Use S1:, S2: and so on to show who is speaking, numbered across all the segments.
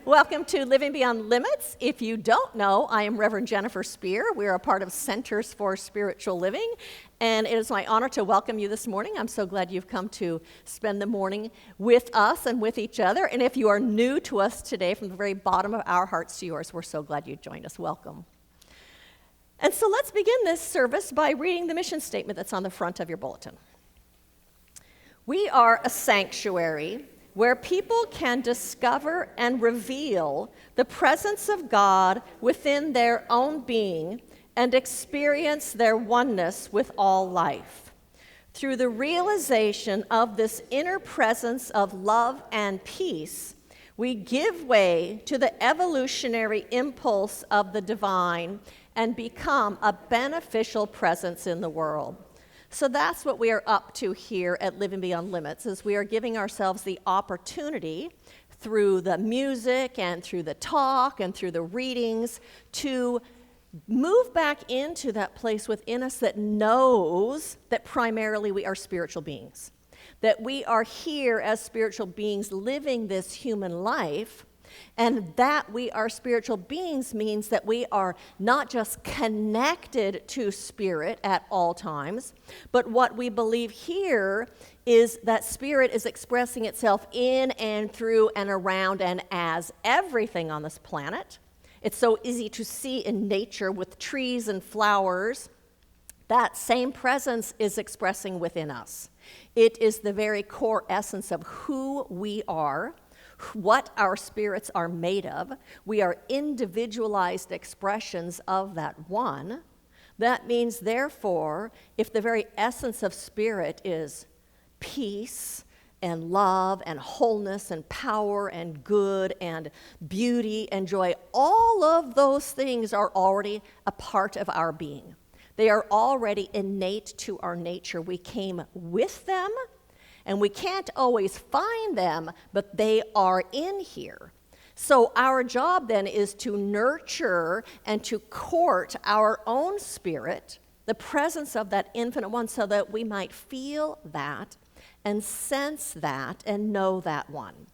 S1: Welcome to Living Beyond Limits. If you don't know, I am Reverend Jennifer Spear. We're a part of Centers for Spiritual Living, and it is my honor to welcome you this morning. I'm so glad you've come to spend the morning with us and with each other. And if you are new to us today, from the very bottom of our hearts to yours, we're so glad you joined us. Welcome. And so let's begin this service by reading the mission statement that's on the front of your bulletin. We are a sanctuary where people can discover and reveal the presence of God within their own being and experience their oneness with all life. Through the realization of this inner presence of love and peace, we give way to the evolutionary impulse of the divine and become a beneficial presence in the world. So that's what we are up to here at Living Beyond Limits, is we are giving ourselves the opportunity through the music and through the talk and through the readings to move back into that place within us that knows that primarily we are spiritual beings, that we are here as spiritual beings living this human life. And that we are spiritual beings means that we are not just connected to spirit at all times, but what we believe here is that spirit is expressing itself in and through and around and as everything on this planet. It's so easy to see in nature with trees and flowers. That same presence is expressing within us. It is the very core essence of who we are, what our spirits are made of. We are individualized expressions of that one. That means, therefore, if the very essence of spirit is peace and love and wholeness and power and good and beauty and joy, all of those things are already a part of our being. They are already innate to our nature. We came with them, and we can't always find them, but they are in here. So our job then is to nurture and to court our own spirit, the presence of that infinite one, so that we might feel that and sense that and know that one.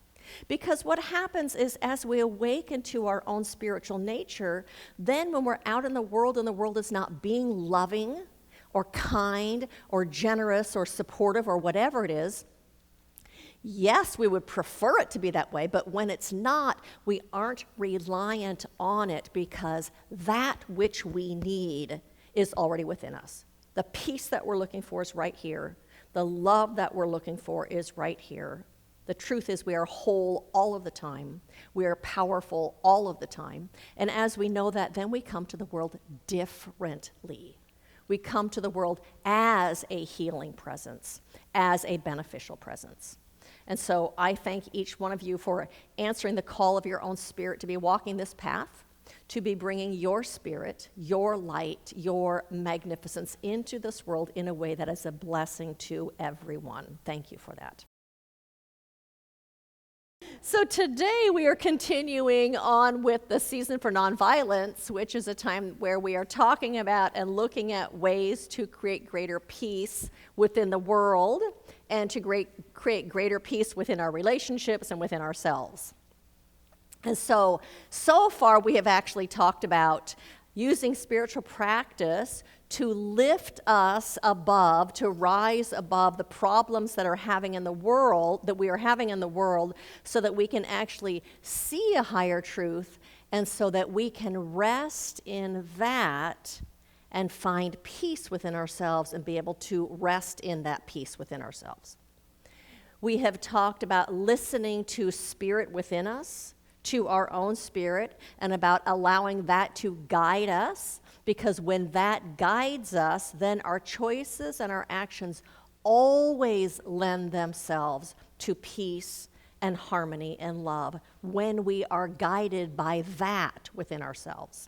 S1: Because what happens is, as we awaken to our own spiritual nature, then when we're out in the world and the world is not being loving or kind or generous or supportive or whatever it is, yes, we would prefer it to be that way, but when it's not, we aren't reliant on it, because that which we need is already within us. The peace that we're looking for is right here. The love that we're looking for is right here. The truth is, we are whole all of the time. We are powerful all of the time. And as we know that, then we come to the world differently. We come to the world as a healing presence, as a beneficial presence. And so I thank each one of you for answering the call of your own spirit to be walking this path, to be bringing your spirit, your light, your magnificence into this world in a way that is a blessing to everyone. Thank you for that. So today we are continuing on with the Season for Nonviolence, which is a time where we are talking about and looking at ways to create greater peace within the world and to create greater peace within our relationships and within ourselves. And so far we have actually talked about using spiritual practice to lift us above, to rise above the problems that are having in the world, that we are having in the world, so that we can actually see a higher truth, and so that we can rest in that and find peace within ourselves and be able to rest in that peace within ourselves. We have talked about listening to spirit within us, to our own spirit, and about allowing that to guide us, because when that guides us, then our choices and our actions always lend themselves to peace and harmony and love when we are guided by that within ourselves.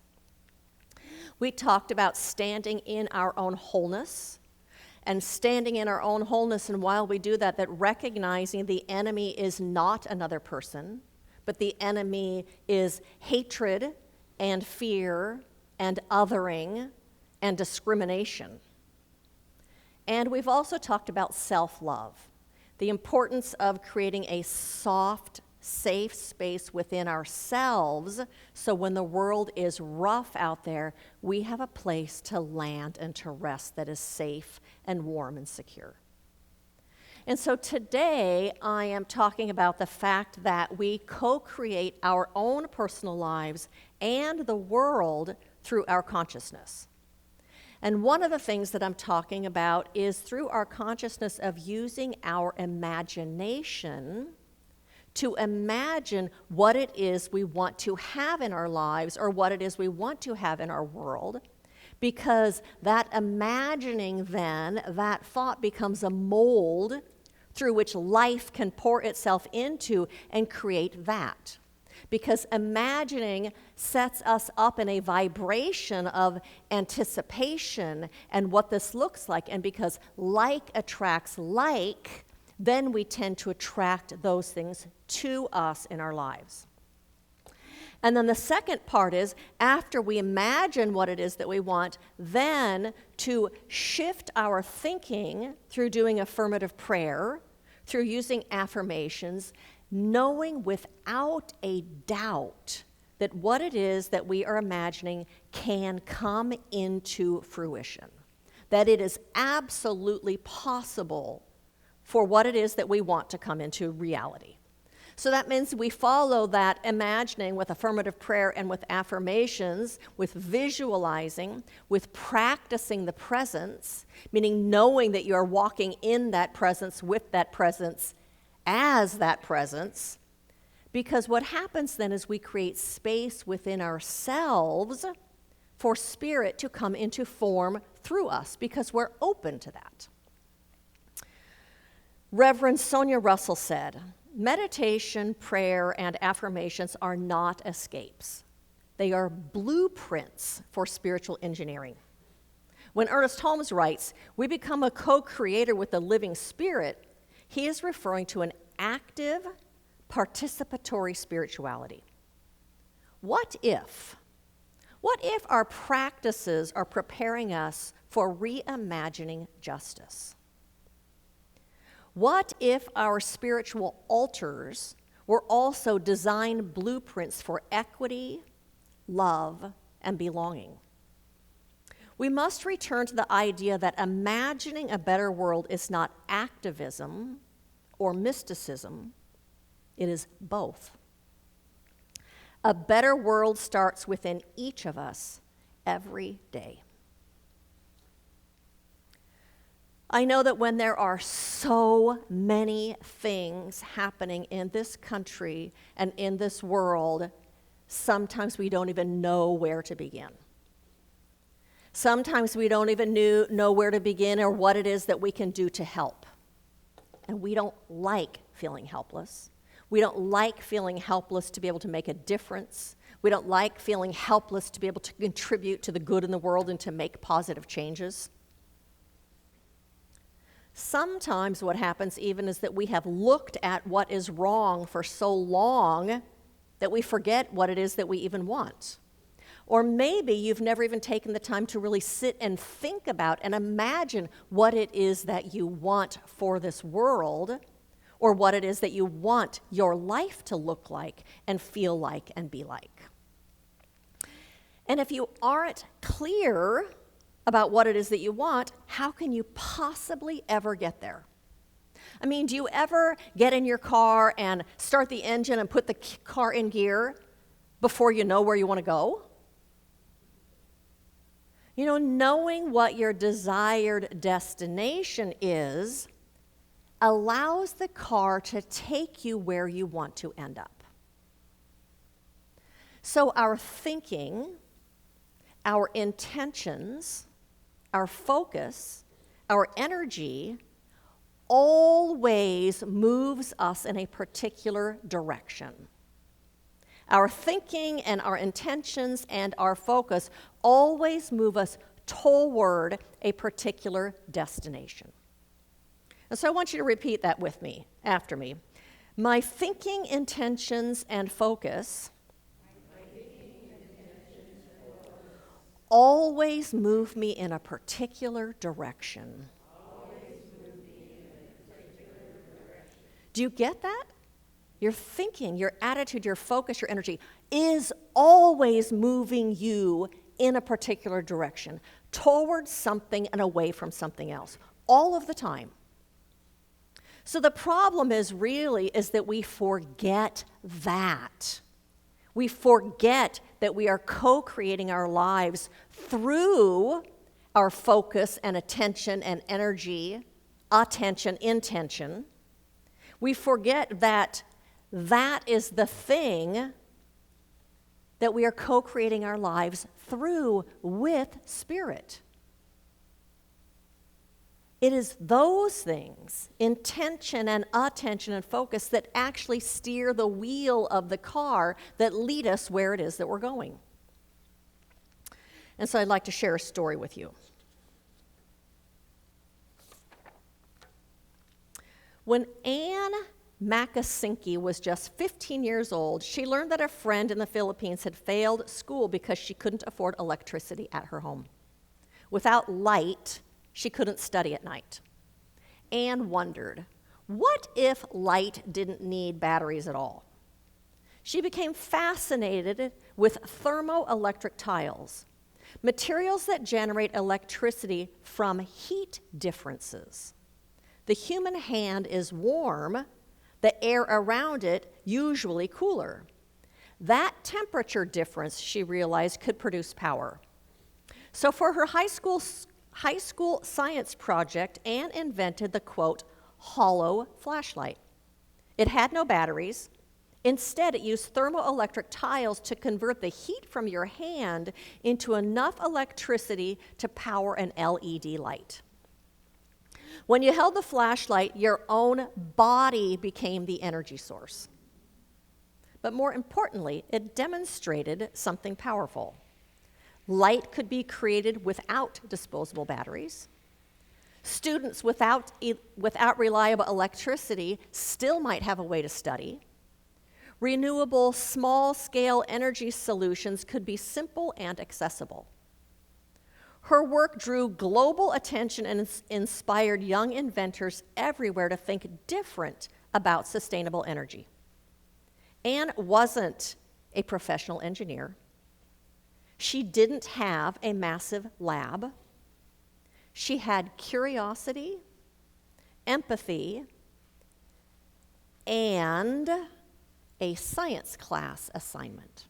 S1: We talked about standing in our own wholeness, and while we do that, that recognizing the enemy is not another person, but the enemy is hatred and fear and othering and discrimination. And we've also talked about self-love, the importance of creating a soft safe space within ourselves, so when the world is rough out there, we have a place to land and to rest that is safe and warm and secure. And so today I am talking about the fact that we co-create our own personal lives and the world through our consciousness. And one of the things that I'm talking about is through our consciousness of using our imagination to imagine what it is we want to have in our lives or what it is we want to have in our world. Because that imagining then, that thought becomes a mold through which life can pour itself into and create that. Because imagining sets us up in a vibration of anticipation and what this looks like. And because like attracts like, then we tend to attract those things to us in our lives. And then the second part is, after we imagine what it is that we want, then to shift our thinking through doing affirmative prayer, through using affirmations, knowing without a doubt that what it is that we are imagining can come into fruition. That it is absolutely possible for what it is that we want to come into reality. So that means we follow that imagining with affirmative prayer and with affirmations, with visualizing, with practicing the presence, meaning knowing that you are walking in that presence with that presence as that presence. Because what happens then is we create space within ourselves for spirit to come into form through us because we're open to that. Reverend Sonia Russell said, meditation, prayer, and affirmations are not escapes. They are blueprints for spiritual engineering. When Ernest Holmes writes, we become a co-creator with the living spirit, he is referring to an active, participatory spirituality. What if our practices are preparing us for reimagining justice? What if our spiritual altars were also design blueprints for equity, love, and belonging? We must return to the idea that imagining a better world is not activism or mysticism, it is both. A better world starts within each of us every day. I know that when there are so many things happening in this country and in this world, sometimes we don't even know where to begin. Sometimes we don't even know where to begin or what it is that we can do to help. And we don't like feeling helpless. We don't like feeling helpless to be able to make a difference. We don't like feeling helpless to be able to contribute to the good in the world and to make positive changes. Sometimes what happens even is that we have looked at what is wrong for so long that we forget what it is that we even want. Or maybe you've never even taken the time to really sit and think about and imagine what it is that you want for this world, or what it is that you want your life to look like and feel like and be like. And if you aren't clear about what it is that you want, how can you possibly ever get there? I mean, do you ever get in your car and start the engine and put the car in gear before you know where you want to go? You know, knowing what your desired destination is allows the car to take you where you want to end up. So our thinking, our intentions, our focus, our energy always moves us in a particular direction. Our thinking and our intentions and our focus always move us toward a particular destination. And so I want you to repeat that with me, after me. My thinking, intentions, and focus always move me in a particular direction. Do you get that? Your thinking, your attitude, your focus, your energy is always moving you in a particular direction, towards something and away from something else, all of the time. So the problem is that we forget that. We forget that we are co-creating our lives through our focus and attention and energy, intention. We forget that is the thing that we are co-creating our lives through with Spirit. It is those things, intention and attention and focus, that actually steer the wheel of the car that lead us where it is that we're going. And so I'd like to share a story with you. When Anne Makasinki was just 15 years old, she learned that a friend in the Philippines had failed school because she couldn't afford electricity at her home. Without light, she couldn't study at night. Anne wondered, what if light didn't need batteries at all? She became fascinated with thermoelectric tiles, materials that generate electricity from heat differences. The human hand is warm, the air around it usually cooler. That temperature difference, she realized, could produce power. So for her high school science project, Anne invented the, quote, hollow flashlight. It had no batteries. Instead, it used thermoelectric tiles to convert the heat from your hand into enough electricity to power an LED light. When you held the flashlight, your own body became the energy source. But more importantly, it demonstrated something powerful. Light could be created without disposable batteries. Students without reliable electricity still might have a way to study. Renewable, small-scale energy solutions could be simple and accessible. Her work drew global attention and inspired young inventors everywhere to think different about sustainable energy. Anne wasn't a professional engineer. She didn't have a massive lab. She had curiosity, empathy, and a science class assignment.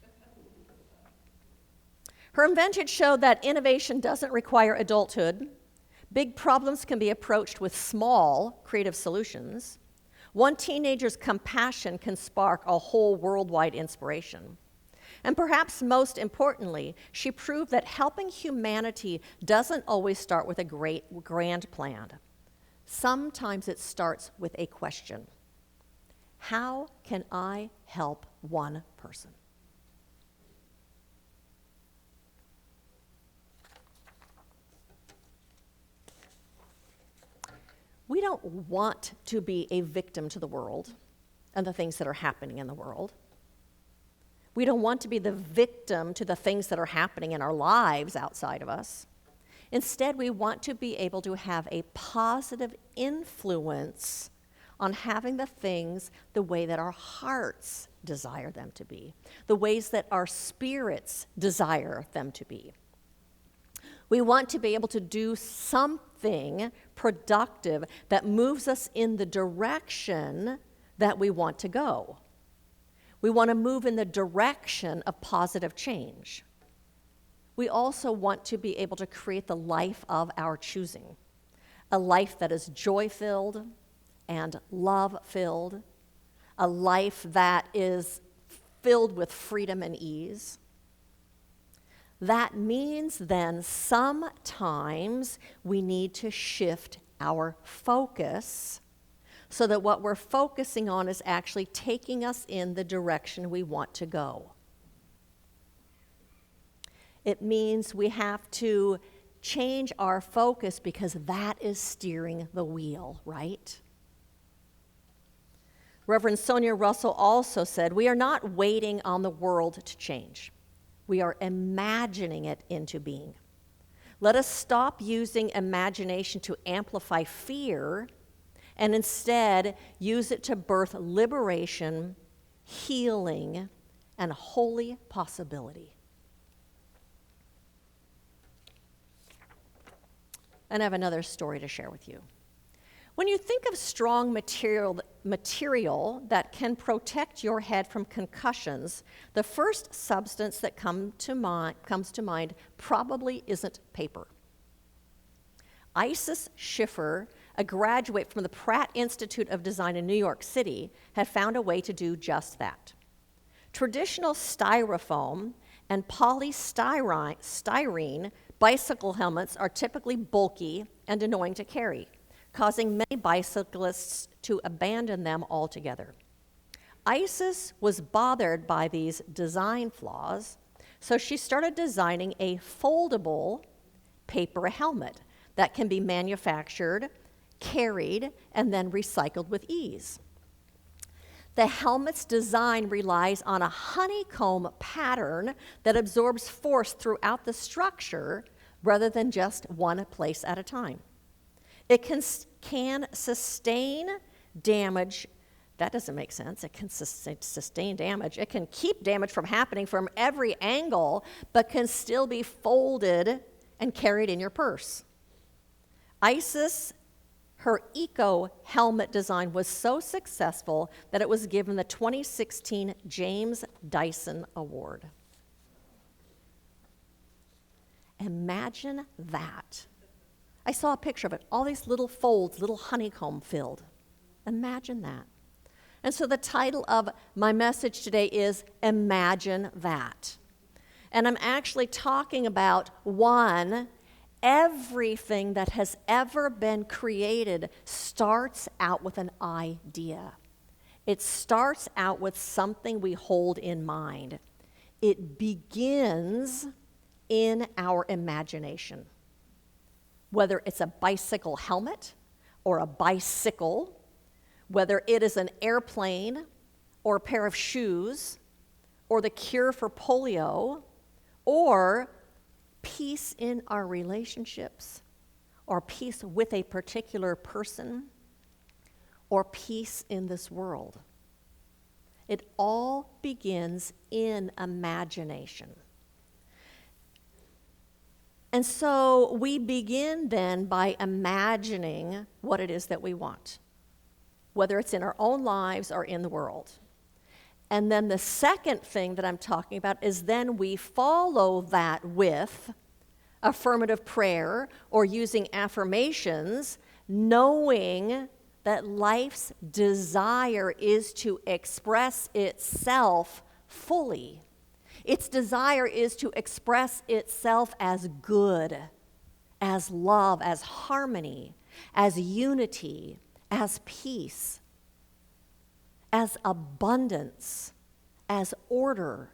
S1: Her invention showed that innovation doesn't require adulthood. Big problems can be approached with small, creative solutions. One teenager's compassion can spark a whole worldwide inspiration. And perhaps most importantly, she proved that helping humanity doesn't always start with a grand plan. Sometimes it starts with a question. How can I help one person? We don't want to be a victim to the world and the things that are happening in the world. We don't want to be the victim to the things that are happening in our lives outside of us. Instead, we want to be able to have a positive influence on having the things the way that our hearts desire them to be, the ways that our spirits desire them to be. We want to be able to do something productive that moves us in the direction that we want to go. We want to move in the direction of positive change. We also want to be able to create the life of our choosing, a life that is joy-filled and love-filled, a life that is filled with freedom and ease. That means then sometimes we need to shift our focus so that what we're focusing on is actually taking us in the direction we want to go. It means we have to change our focus because that is steering the wheel, right? Reverend Sonia Russell also said, we are not waiting on the world to change. We are imagining it into being. Let us stop using imagination to amplify fear and instead use it to birth liberation, healing, and holy possibility. And I have another story to share with you. When you think of strong material that can protect your head from concussions, the first substance that comes to mind probably isn't paper. Isis Schiffer, a graduate from the Pratt Institute of Design in New York City, had found a way to do just that. Traditional styrofoam and polystyrene bicycle helmets are typically bulky and annoying to carry, causing many bicyclists to abandon them altogether. Isis was bothered by these design flaws, so she started designing a foldable paper helmet that can be manufactured, carried, and then recycled with ease. The helmet's design relies on a honeycomb pattern that absorbs force throughout the structure rather than just one place at a time. It can sustain damage. That doesn't make sense. It can sustain damage. It can keep damage from happening from every angle, but can still be folded and carried in your purse. Isis, her eco helmet design was so successful that it was given the 2016 James Dyson Award. Imagine that. I saw a picture of it, all these little folds, little honeycomb filled. Imagine that. And so the title of my message today is Imagine That. And I'm actually talking about everything that has ever been created starts out with an idea. It starts out with something we hold in mind. It begins in our imagination. Whether it's a bicycle helmet or a bicycle, whether it is an airplane or a pair of shoes, or the cure for polio, or peace in our relationships, or peace with a particular person, or peace in this world. It all begins in imagination. And so we begin then by imagining what it is that we want, whether it's in our own lives or in the world. And then the second thing that I'm talking about is then we follow that with affirmative prayer or using affirmations, knowing that life's desire is to express itself fully. Its desire is to express itself as good, as love, as harmony, as unity, as peace, as abundance, as order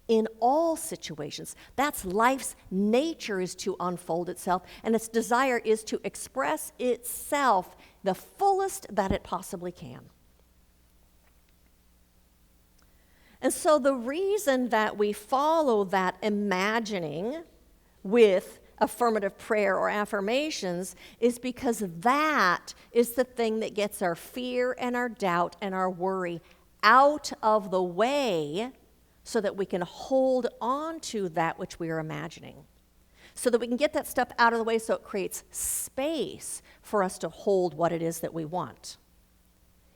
S1: in all situations. That's life's nature, is to unfold itself, and its desire is to express itself the fullest that it possibly can. And so the reason that we follow that imagining with affirmative prayer or affirmations is because that is the thing that gets our fear and our doubt and our worry out of the way so that we can hold on to that which we are imagining. So that we can get that stuff out of the way so it creates space for us to hold what it is that we want.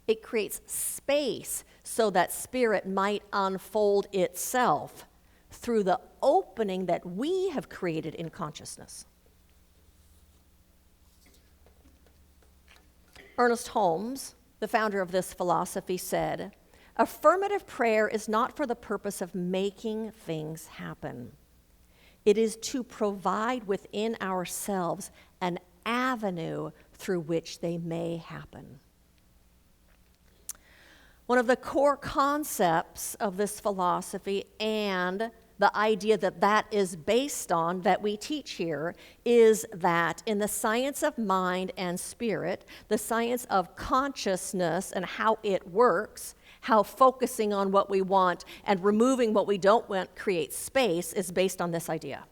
S1: It creates space so that spirit might unfold itself through the opening that we have created in consciousness. Ernest Holmes, the founder of this philosophy, said, "Affirmative prayer is not for the purpose of making things happen. It is to provide within ourselves an avenue through which they may happen." One of the core concepts of this philosophy and the idea that that is based on, that we teach here, is that in the science of mind and spirit, the science of consciousness and how it works, how focusing on what we want and removing what we don't want creates space, is based on this idea.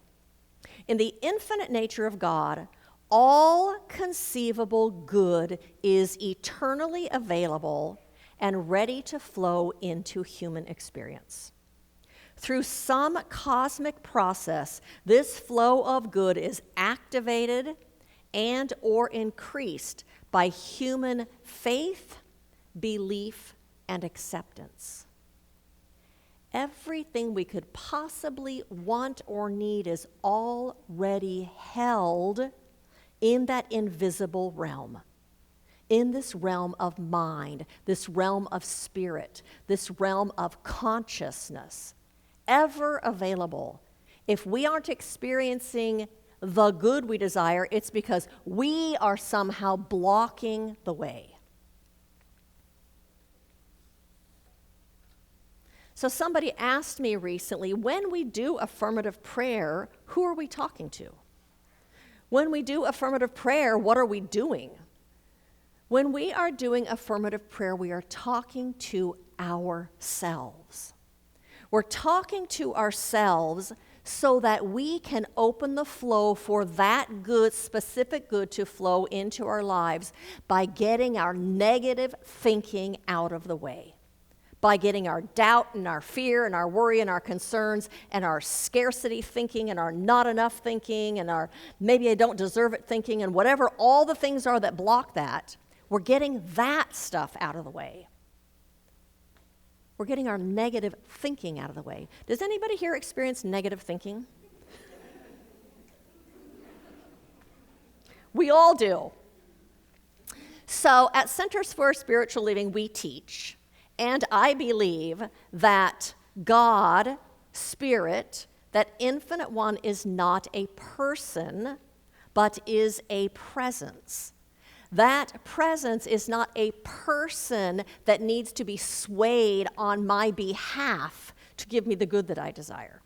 S1: In the infinite nature of God, All conceivable good is eternally available and ready to flow into human experience. Through some cosmic process, this flow of good is activated and or increased by human faith, belief, and acceptance. Everything we could possibly want or need is already held in that invisible realm, in this realm of mind, this realm of spirit, this realm of consciousness, ever available. If we aren't experiencing the good we desire, it's because we are somehow blocking the way. So somebody asked me recently, when we do affirmative prayer, who are we talking to? When we do affirmative prayer, what are we doing? When we are doing affirmative prayer, we are talking to ourselves. We're talking to ourselves so that we can open the flow for that good, specific good to flow into our lives by getting our negative thinking out of the way, by getting our doubt and our fear and our worry and our concerns and our scarcity thinking and our not enough thinking and our maybe I don't deserve it thinking and whatever all the things are that block that, we're getting that stuff out of the way. We're getting our negative thinking out of the way. Does anybody here experience negative thinking? We all do. So at Centers for Spiritual Living, we teach, and I believe that God, Spirit, that Infinite One is not a person, but is a presence. That presence is not a person that needs to be swayed on my behalf to give me the good that I desire.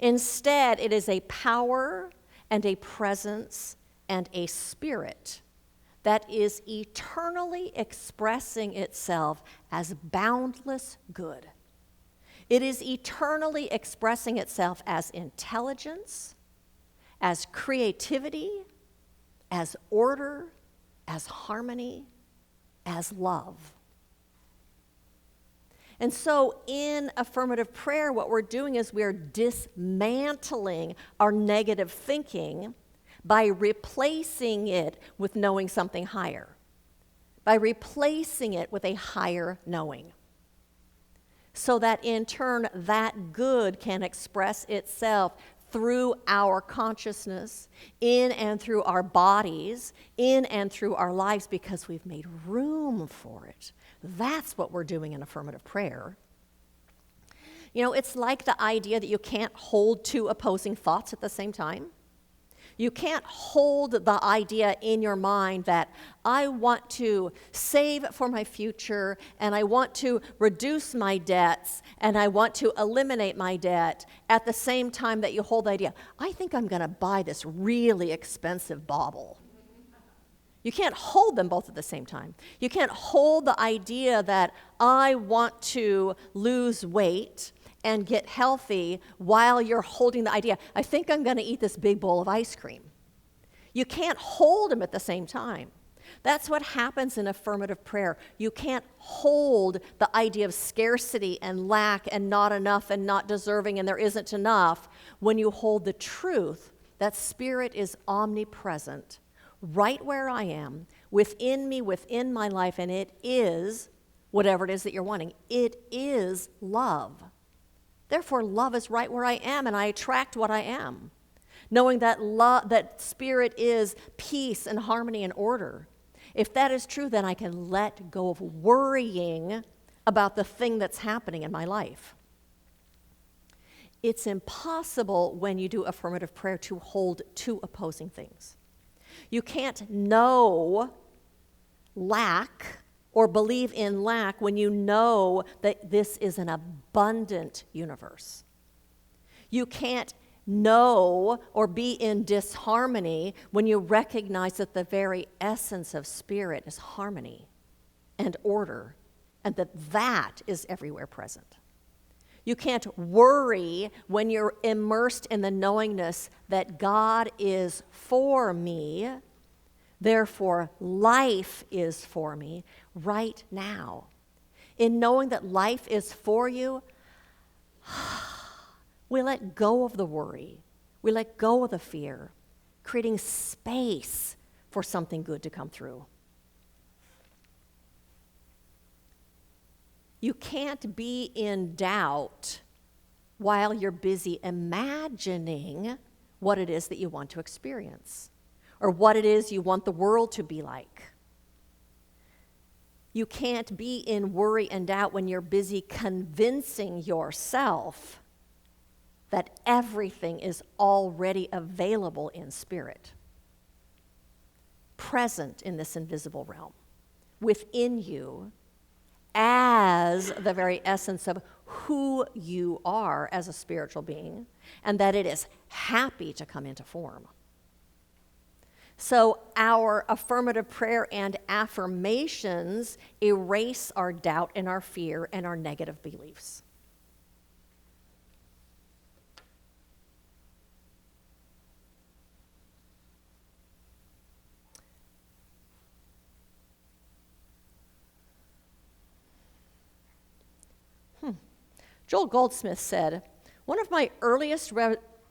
S1: Instead, it is a power and a presence and a spirit that is eternally expressing itself as boundless good. It is eternally expressing itself as intelligence, as creativity, as order, as harmony, as love. And so in affirmative prayer, what we're doing is we're dismantling our negative thinking by replacing it with knowing something higher, by replacing it with a higher knowing, so that in turn that good can express itself through our consciousness, in and through our bodies, in and through our lives, because we've made room for it. That's what we're doing in affirmative prayer. You know, it's like the idea that you can't hold two opposing thoughts at the same time. You can't hold the idea in your mind that I want to save for my future and I want to reduce my debts and I want to eliminate my debt at the same time that you hold the idea, I think I'm going to buy this really expensive bauble. You can't hold them both at the same time. You can't hold the idea that I want to lose weight and get healthy while you're holding the idea, I think I'm going to eat this big bowl of ice cream. You can't hold them at the same time. That's what happens in affirmative prayer. You can't hold the idea of scarcity and lack and not enough and not deserving and there isn't enough when you hold the truth that Spirit is omnipresent, right where I am, within me, within my life, and it is whatever it is that you're wanting. It is love. Therefore, love is right where I am, and I attract what I am. Knowing that that Spirit is peace and harmony and order. If that is true, then I can let go of worrying about the thing that's happening in my life. It's impossible when you do affirmative prayer to hold two opposing things. You can't know lack or believe in lack when you know that this is an abundant universe. You can't know or be in disharmony when you recognize that the very essence of Spirit is harmony and order, and that is everywhere present. You can't worry when you're immersed in the knowingness that God is for me Therefore, life is for me right now. In knowing that life is for you, we let go of the worry. We let go of the fear, creating space for something good to come through. You can't be in doubt while you're busy imagining what it is that you want to experience or what it is you want the world to be like. You can't be in worry and doubt when you're busy convincing yourself that everything is already available in spirit, present in this invisible realm, within you, as the very essence of who you are as a spiritual being, and that it is happy to come into form. So our affirmative prayer and affirmations erase our doubt and our fear and our negative beliefs. Joel Goldsmith said, one of my earliest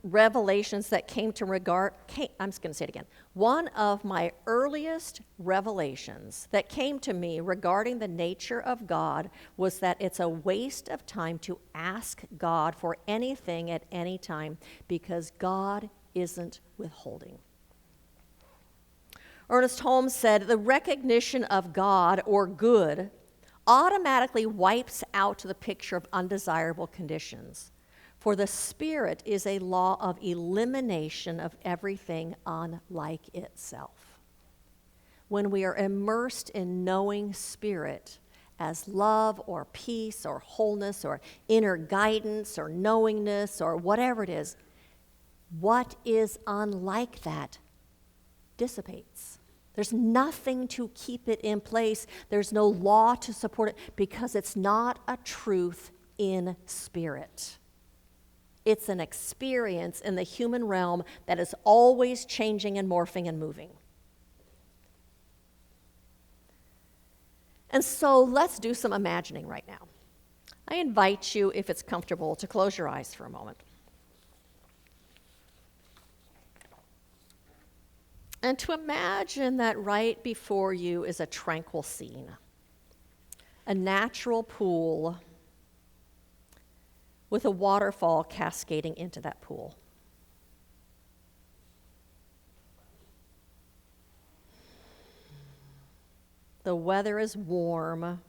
S1: revelations that came to regard, I'm just going to say it again. One of my earliest revelations that came to me regarding the nature of God was that it's a waste of time to ask God for anything at any time because God isn't withholding. Ernest Holmes said, the recognition of God or good automatically wipes out the picture of undesirable conditions. For the Spirit is a law of elimination of everything unlike itself. When we are immersed in knowing Spirit as love or peace or wholeness or inner guidance or knowingness or whatever it is, what is unlike that dissipates. There's nothing to keep it in place. There's no law to support it because it's not a truth in spirit. It's an experience in the human realm that is always changing and morphing and moving. And so let's do some imagining right now. I invite you, if it's comfortable, to close your eyes for a moment. And to imagine that right before you is a tranquil scene, a natural pool with a waterfall cascading into that pool. The weather is warm.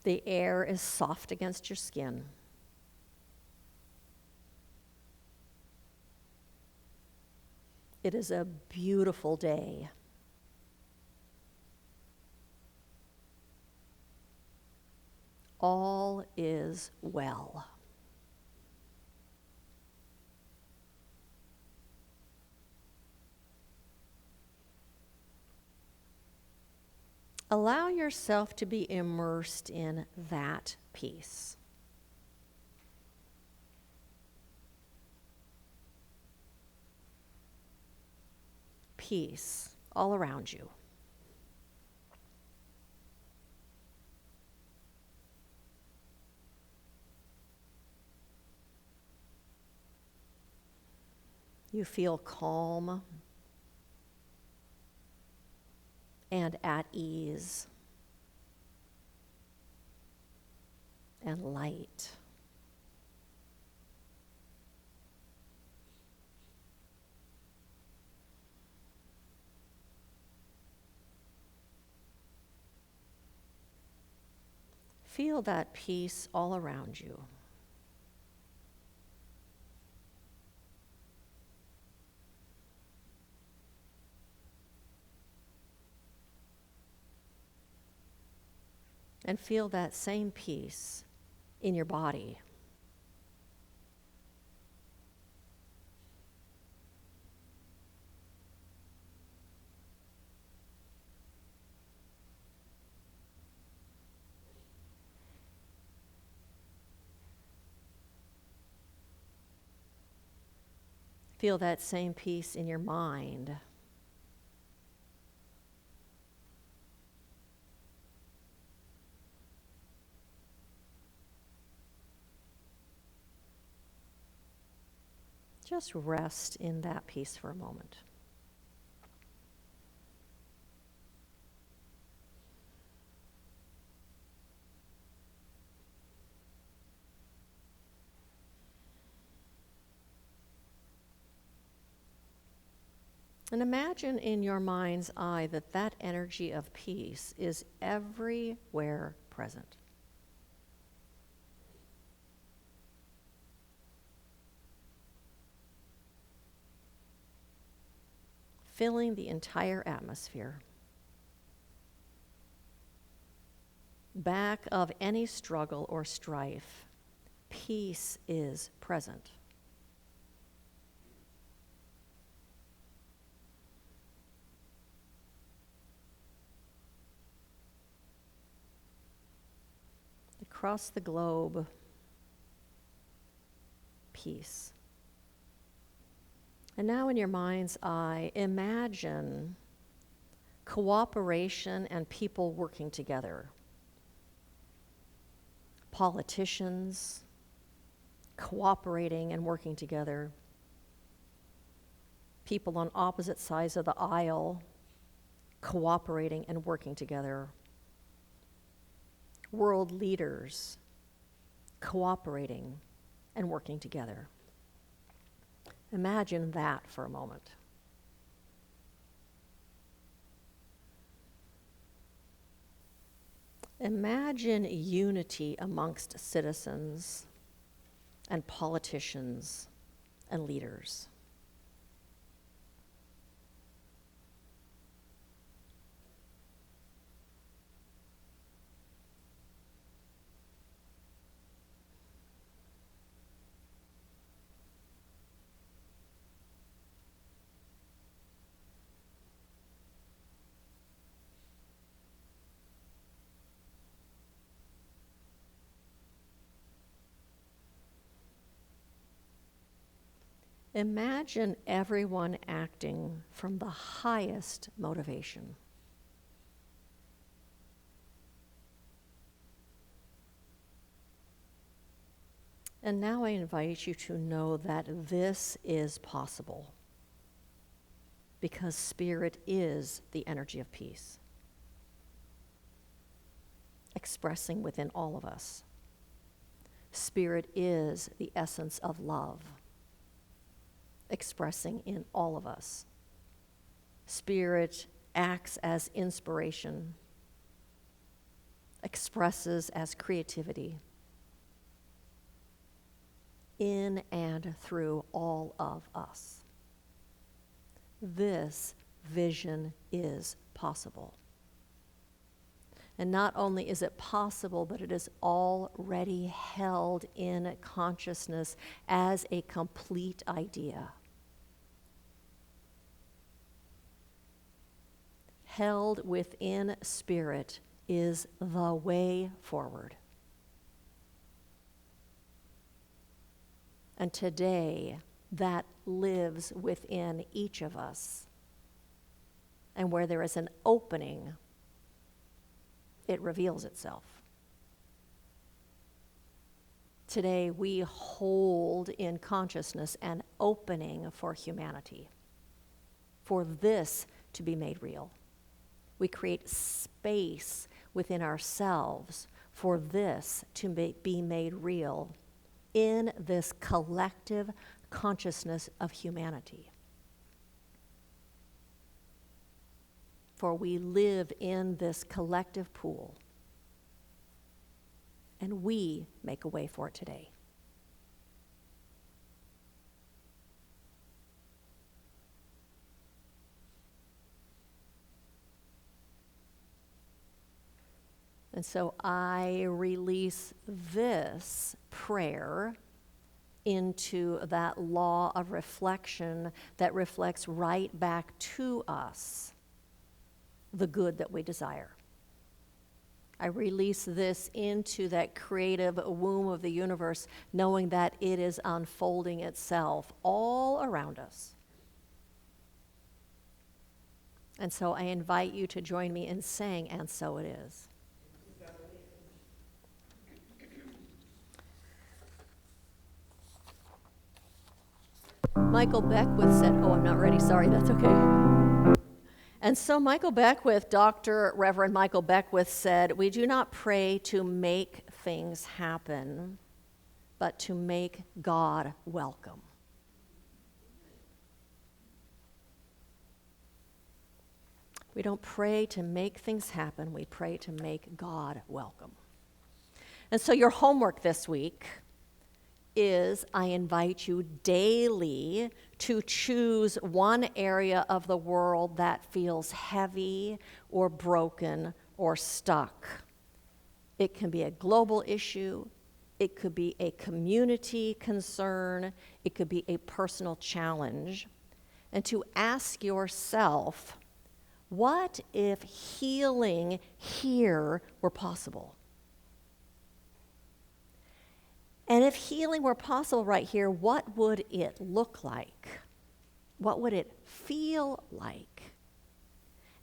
S1: The air is soft against your skin. It is a beautiful day. All is well. Allow yourself to be immersed in that peace. Peace all around you. You feel calm and at ease and light. Feel that peace all around you. And feel that same peace in your body. Feel that same peace in your mind. Just rest in that peace for a moment. And imagine in your mind's eye that that energy of peace is everywhere present. Filling the entire atmosphere. Back of any struggle or strife, peace is present. Across the globe, peace. And now in your mind's eye, imagine cooperation and people working together. Politicians cooperating and working together. People on opposite sides of the aisle cooperating and working together. World leaders cooperating and working together. Imagine that for a moment. Imagine unity amongst citizens and politicians and leaders. Imagine everyone acting from the highest motivation. And now I invite you to know that this is possible because Spirit is the energy of peace, expressing within all of us. Spirit is the essence of love, expressing in all of us. Spirit acts as inspiration, expresses as creativity, in and through all of us. This vision is possible. And not only is it possible, but it is already held in consciousness as a complete idea. Held within Spirit is the way forward. And today, that lives within each of us. And where there is an opening, it reveals itself. Today, we hold in consciousness an opening for humanity, for this to be made real. We create space within ourselves for this to be made real in this collective consciousness of humanity. For we live in this collective pool, and we make a way for it today. And so I release this prayer into that law of reflection that reflects right back to us the good that we desire. I release this into that creative womb of the universe, knowing that it is unfolding itself all around us. And so I invite you to join me in saying, and so it is. Michael Beckwith said, oh, I'm not ready, sorry, that's okay. And so Michael Beckwith, Dr. Reverend Michael Beckwith said, we do not pray to make things happen, but to make God welcome. We don't pray to make things happen, we pray to make God welcome. And so your homework this week is I invite you daily to choose one area of the world that feels heavy or broken or stuck. It can be a global issue, it could be a community concern, it could be a personal challenge, and to ask yourself, what if healing here were possible? And if healing were possible right here, what would it look like? What would it feel like?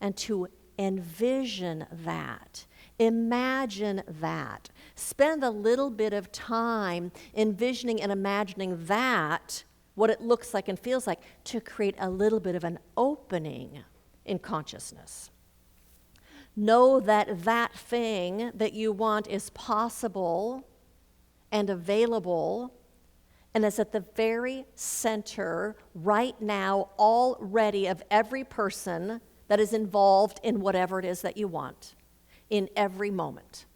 S1: And to envision that, imagine that, spend a little bit of time envisioning and imagining that, what it looks like and feels like, to create a little bit of an opening in consciousness. Know that that thing that you want is possible and available, and is at the very center right now already of every person that is involved in whatever it is that you want, in every moment.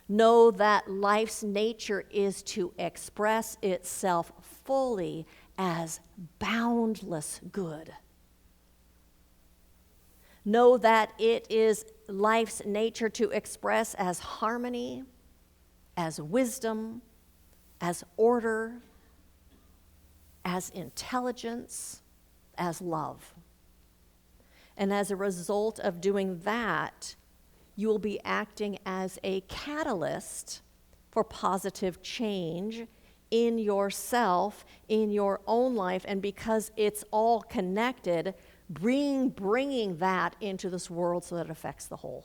S1: Know that life's nature is to express itself fully as boundless good. Know that it is life's nature to express as harmony, as wisdom, as order, as intelligence, as love. And as a result of doing that, you will be acting as a catalyst for positive change in yourself, in your own life, and because it's all connected, bringing that into this world so that it affects the whole.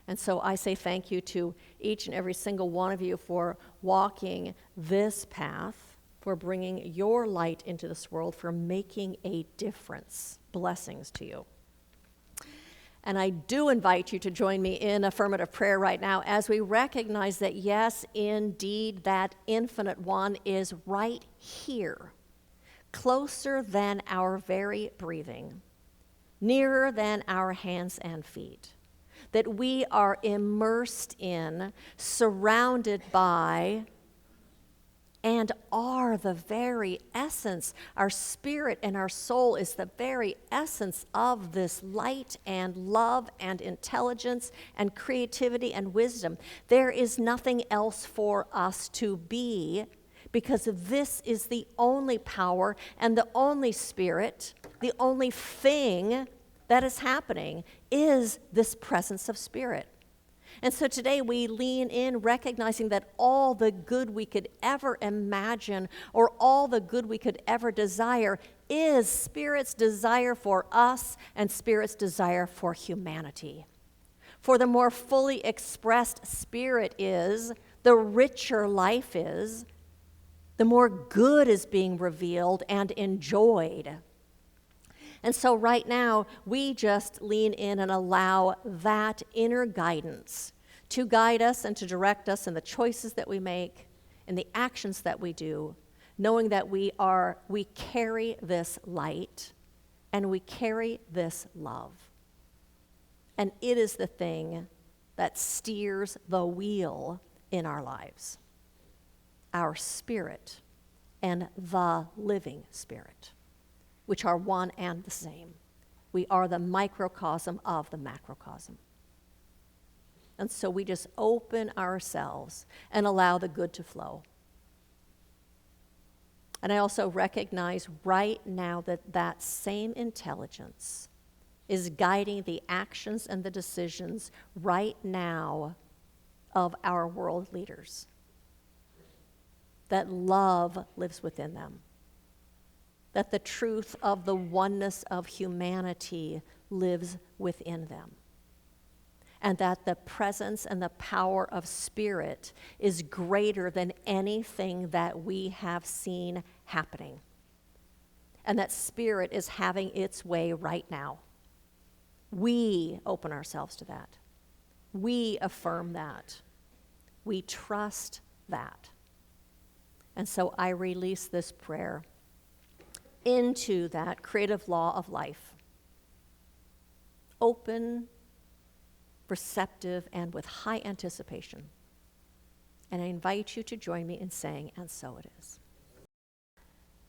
S1: And so I say thank you to each and every single one of you for walking this path, for bringing your light into this world, for making a difference. Blessings to you. And I do invite you to join me in affirmative prayer right now as we recognize that, yes, indeed, that infinite one is right here, closer than our very breathing, nearer than our hands and feet, that we are immersed in, surrounded by, and are the very essence. Our spirit and our soul is the very essence of this light and love and intelligence and creativity and wisdom. There is nothing else for us to be, because this is the only power and the only spirit, the only thing that is happening is this presence of spirit. And so today we lean in, recognizing that all the good we could ever imagine or all the good we could ever desire is Spirit's desire for us and Spirit's desire for humanity. For the more fully expressed Spirit is, the richer life is, the more good is being revealed and enjoyed. And so right now, we just lean in and allow that inner guidance to guide us and to direct us in the choices that we make, in the actions that we do, knowing that we carry this light and we carry this love. And it is the thing that steers the wheel in our lives, our spirit and the living Spirit, which are one and the same. We are the microcosm of the macrocosm. And so we just open ourselves and allow the good to flow. And I also recognize right now that that same intelligence is guiding the actions and the decisions right now of our world leaders. That love lives within them. That the truth of the oneness of humanity lives within them. And that the presence and the power of Spirit is greater than anything that we have seen happening. And that Spirit is having its way right now. We open ourselves to that. We affirm that. We trust that. And so I release this prayer into that creative law of life. Open, receptive, and with high anticipation. And I invite you to join me in saying, and so it is.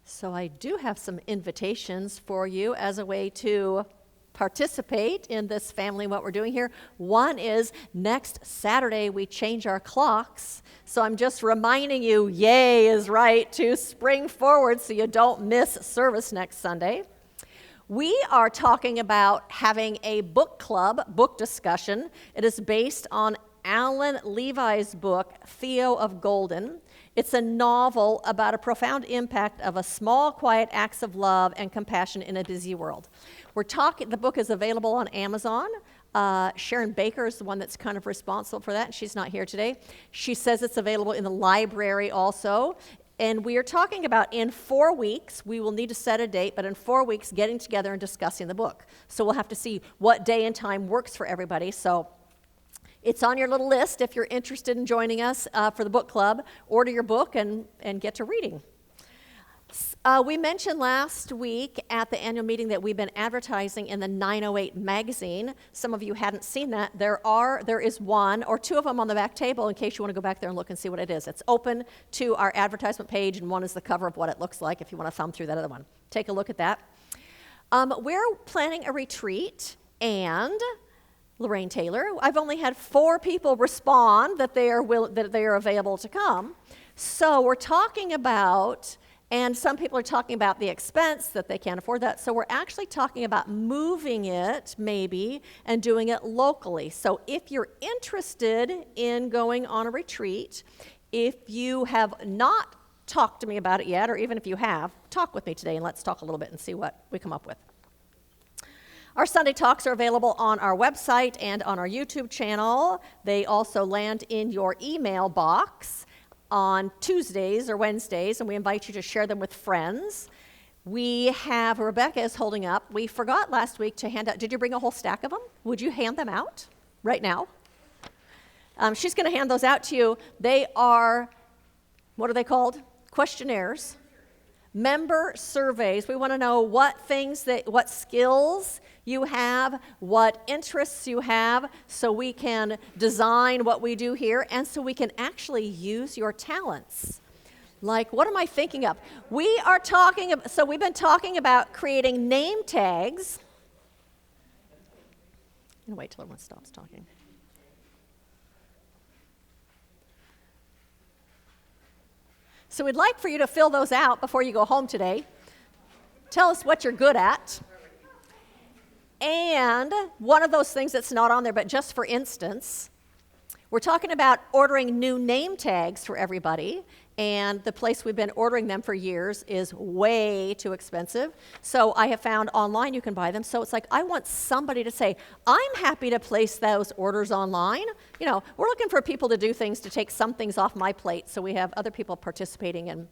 S1: So I do have some invitations for you as a way to participate in this family, what we're doing here. One is next Saturday we change our clocks. So I'm just reminding you, yay is right, to spring forward so you don't miss service next Sunday. We are talking about having a book club, book discussion. It is based on Alan Levi's book, Theo of Golden. It's a novel about a profound impact of a small, quiet acts of love and compassion in a busy world. The book is available on Amazon. Sharon Baker is the one that's kind of responsible for that, and she's not here today. She says it's available in the library also. And we are talking about in 4 weeks, we will need to set a date, but in 4 weeks, getting together and discussing the book. So we'll have to see what day and time works for everybody. So it's on your little list if you're interested in joining us for the book club. Order your book and get to reading. We mentioned last week at the annual meeting that we've been advertising in the 908 magazine. Some of you hadn't seen that. There is one or two of them on the back table in case you want to go back there and look and see what it is. It's open to our advertisement page, and one is the cover of what it looks like if you want to thumb through that other one. Take a look at that. We're planning a retreat, and Lorraine Taylor, I've only had 4 people respond that they are available to come. So we're talking about, and some people are talking about the expense, that they can't afford that. So we're actually talking about moving it, maybe, and doing it locally. So if you're interested in going on a retreat, if you have not talked to me about it yet, or even if you have, talk with me today and let's talk a little bit and see what we come up with. Our Sunday talks are available on our website and on our YouTube channel. They also land in your email box on Tuesdays or Wednesdays, and we invite you to share them with friends. Rebecca is holding up. We forgot last week to hand out, did you bring a whole stack of them? Would you hand them out right now? She's going to hand those out to you. They are, what are they called? Questionnaires. Member surveys. We want to know what skills you have, what interests you have, so we can design what we do here, and so we can actually use your talents. Like, what am I thinking of? We've been talking about creating name tags. I'm going to wait till everyone stops talking. So we'd like for you to fill those out before you go home today. Tell us what you're good at. And one of those things that's not on there, but just for instance, we're talking about ordering new name tags for everybody, and the place we've been ordering them for years is way too expensive. So I have found online you can buy them. So it's like, I want somebody to say, I'm happy to place those orders online. You know, we're looking for people to do things to take some things off my plate, so we have other people participating,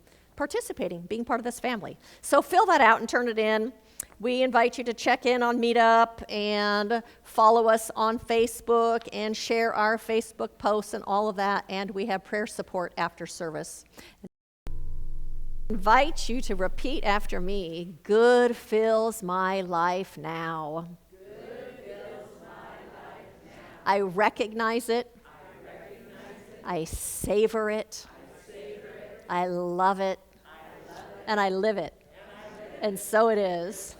S1: being part of this family. So fill that out and turn it in. We invite you to check in on Meetup and follow us on Facebook and share our Facebook posts and all of that. And we have prayer support after service. I invite you to repeat after me. Good fills my life now.
S2: Good fills my life now.
S1: I recognize it. I savor it. I love it. And I live it. And so it is.